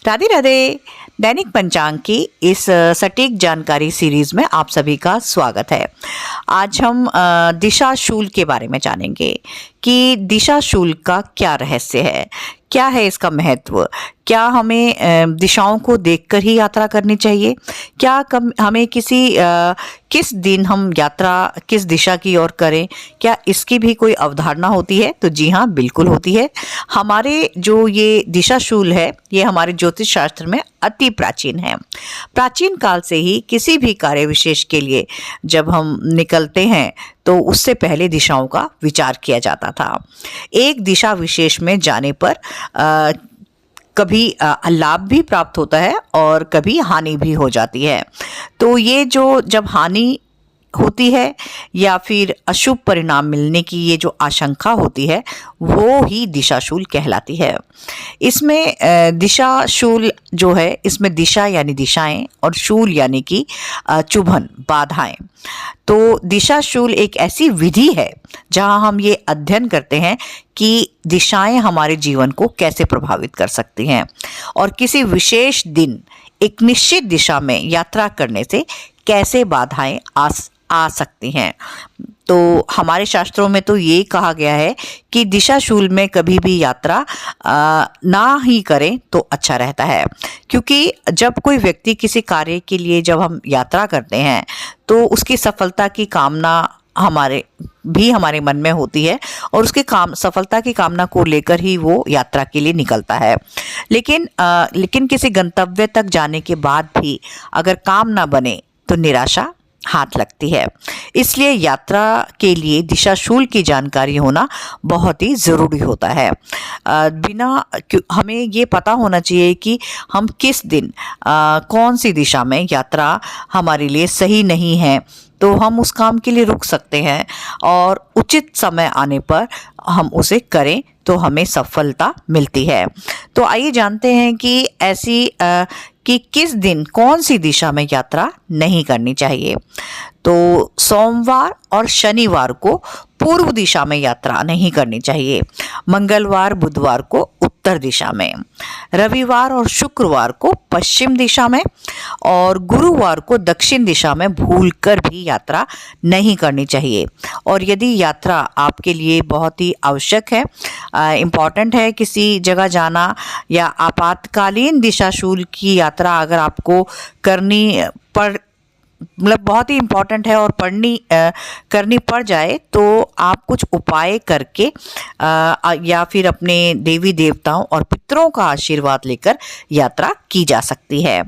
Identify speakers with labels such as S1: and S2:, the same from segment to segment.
S1: राधे राधे। दैनिक पंचांग की इस सटीक जानकारी सीरीज में आप सभी का स्वागत है। आज हम दिशा शूल के बारे में जानेंगे कि दिशा शूल का क्या रहस्य है, क्या है इसका महत्व, क्या हमें दिशाओं को देखकर ही यात्रा करनी चाहिए, क्या हमें किस दिन हम यात्रा किस दिशा की ओर करें, क्या इसकी भी कोई अवधारणा होती है? तो जी हाँ, बिल्कुल होती है। हमारे जो ये दिशा शूल है, ये हमारे ज्योतिष शास्त्र में अति प्राचीन है। प्राचीन काल से ही किसी भी कार्य विशेष के लिए जब हम निकलते हैं तो उससे पहले दिशाओं का विचार किया जाता था। एक दिशा विशेष में जाने पर कभी लाभ भी प्राप्त होता है और कभी हानि भी हो जाती है। तो ये जो जब हानि होती है या फिर अशुभ परिणाम मिलने की ये जो आशंका होती है, वो ही दिशाशूल कहलाती है। इसमें दिशाशूल जो है, इसमें दिशा यानी दिशाएं और शूल यानी कि चुभन, बाधाएं। तो दिशाशूल एक ऐसी विधि है जहां हम ये अध्ययन करते हैं कि दिशाएं हमारे जीवन को कैसे प्रभावित कर सकती हैं और किसी विशेष दिन एक निश्चित दिशा में यात्रा करने से कैसे बाधाएं आ सकती हैं। तो हमारे शास्त्रों में तो ये कहा गया है कि दिशाशूल में कभी भी यात्रा ना ही करें तो अच्छा रहता है, क्योंकि जब कोई व्यक्ति किसी कार्य के लिए जब हम यात्रा करते हैं तो उसकी सफलता की कामना हमारे मन में होती है और उसके सफलता की कामना को लेकर ही वो यात्रा के लिए निकलता है। लेकिन किसी गंतव्य तक जाने के बाद भी अगर काम ना बने तो निराशा हाथ लगती है। इसलिए यात्रा के लिए दिशाशूल की जानकारी होना बहुत ही ज़रूरी होता है। हमें ये पता होना चाहिए कि हम किस दिन कौन सी दिशा में यात्रा हमारे लिए सही नहीं है, तो हम उस काम के लिए रुक सकते हैं और उचित समय आने पर हम उसे करें तो हमें सफलता मिलती है। तो आइए जानते हैं कि कि किस दिन कौन सी दिशा में यात्रा नहीं करनी चाहिए। तो सोमवार और शनिवार को पूर्व दिशा में यात्रा नहीं करनी चाहिए, मंगलवार बुधवार को उत्तर दिशा में, रविवार और शुक्रवार को पश्चिम दिशा में और गुरुवार को दक्षिण दिशा में भूलकर भी यात्रा नहीं करनी चाहिए। और यदि यात्रा आपके लिए बहुत ही आवश्यक है, इम्पॉर्टेंट है, किसी जगह जाना या आपातकालीन दिशाशूल की यात्रा अगर आपको बहुत ही इम्पॉर्टेंट है और करनी पड़ जाए, तो आप कुछ उपाय करके या फिर अपने देवी देवताओं और पितरों का आशीर्वाद लेकर यात्रा की जा सकती है।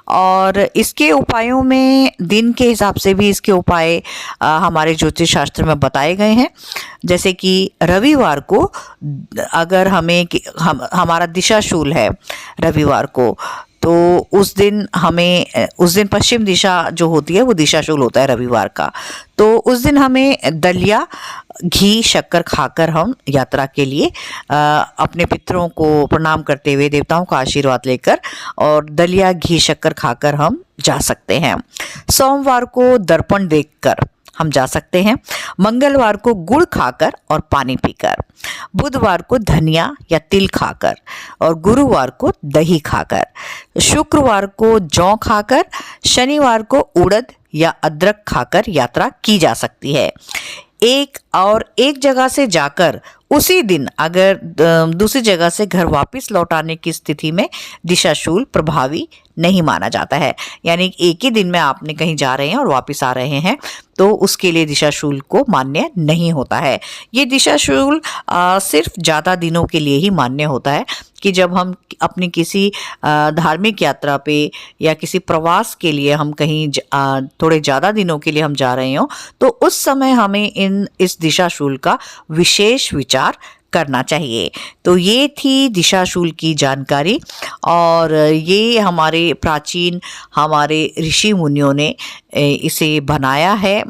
S1: और इसके उपायों में दिन के हिसाब से भी इसके उपाय हमारे ज्योतिष शास्त्र में बताए गए हैं। जैसे कि रविवार को अगर हमारा दिशाशूल है रविवार को, तो उस दिन पश्चिम दिशा जो होती है वो दिशाशूल होता है रविवार का। तो उस दिन हमें दलिया, घी, शक्कर खाकर हम यात्रा के लिए अपने पितरों को प्रणाम करते हुए, देवताओं का आशीर्वाद लेकर और दलिया, घी, शक्कर खाकर हम जा सकते हैं। सोमवार को दर्पण देखकर हम जा सकते हैं, मंगलवार को गुड़ खाकर और पानी पीकर, बुधवार को धनिया या तिल खाकर और गुरुवार को दही खाकर, शुक्रवार को जौ खाकर, शनिवार को उड़द या अदरक खाकर यात्रा की जा सकती है। एक जगह से जाकर उसी दिन अगर दूसरी जगह से घर वापस लौटाने की स्थिति में दिशाशूल प्रभावी नहीं माना जाता है। यानी एक ही दिन में आपने कहीं जा रहे हैं और वापस आ रहे हैं, तो उसके लिए दिशाशूल को मान्य नहीं होता है। ये दिशाशूल सिर्फ ज़्यादा दिनों के लिए ही मान्य होता है कि जब हम अपनी किसी धार्मिक यात्रा पे या किसी प्रवास के लिए हम कहीं थोड़े ज़्यादा दिनों के लिए हम जा रहे हो, तो उस समय हमें इस दिशाशूल का विशेष विचार करना चाहिए। तो ये थी दिशाशूल की जानकारी और ये हमारे ऋषि मुनियों ने इसे बनाया है।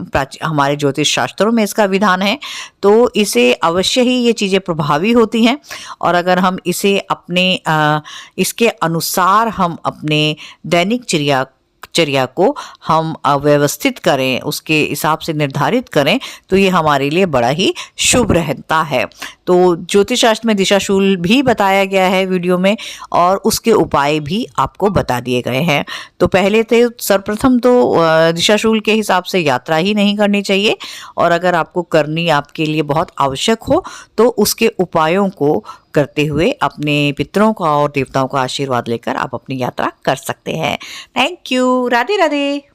S1: हमारे ज्योतिष शास्त्रों में इसका विधान है, तो इसे अवश्य ही ये चीज़ें प्रभावी होती हैं। और अगर हम इसके अनुसार हम अपने दैनिक चर्या को हम व्यवस्थित करें, उसके हिसाब से निर्धारित करें, तो ये हमारे लिए बड़ा ही शुभ रहता है। तो ज्योतिष शास्त्र में दिशाशूल भी बताया गया है वीडियो में, और उसके उपाय भी आपको बता दिए गए हैं। तो पहले तो सर्वप्रथम तो दिशाशूल के हिसाब से यात्रा ही नहीं करनी चाहिए, और अगर आपको करनी आपके लिए बहुत आवश्यक हो तो उसके उपायों को करते हुए अपने पितरों का और देवताओं का आशीर्वाद लेकर आप अपनी यात्रा कर सकते हैं। Thank you. राधे राधे।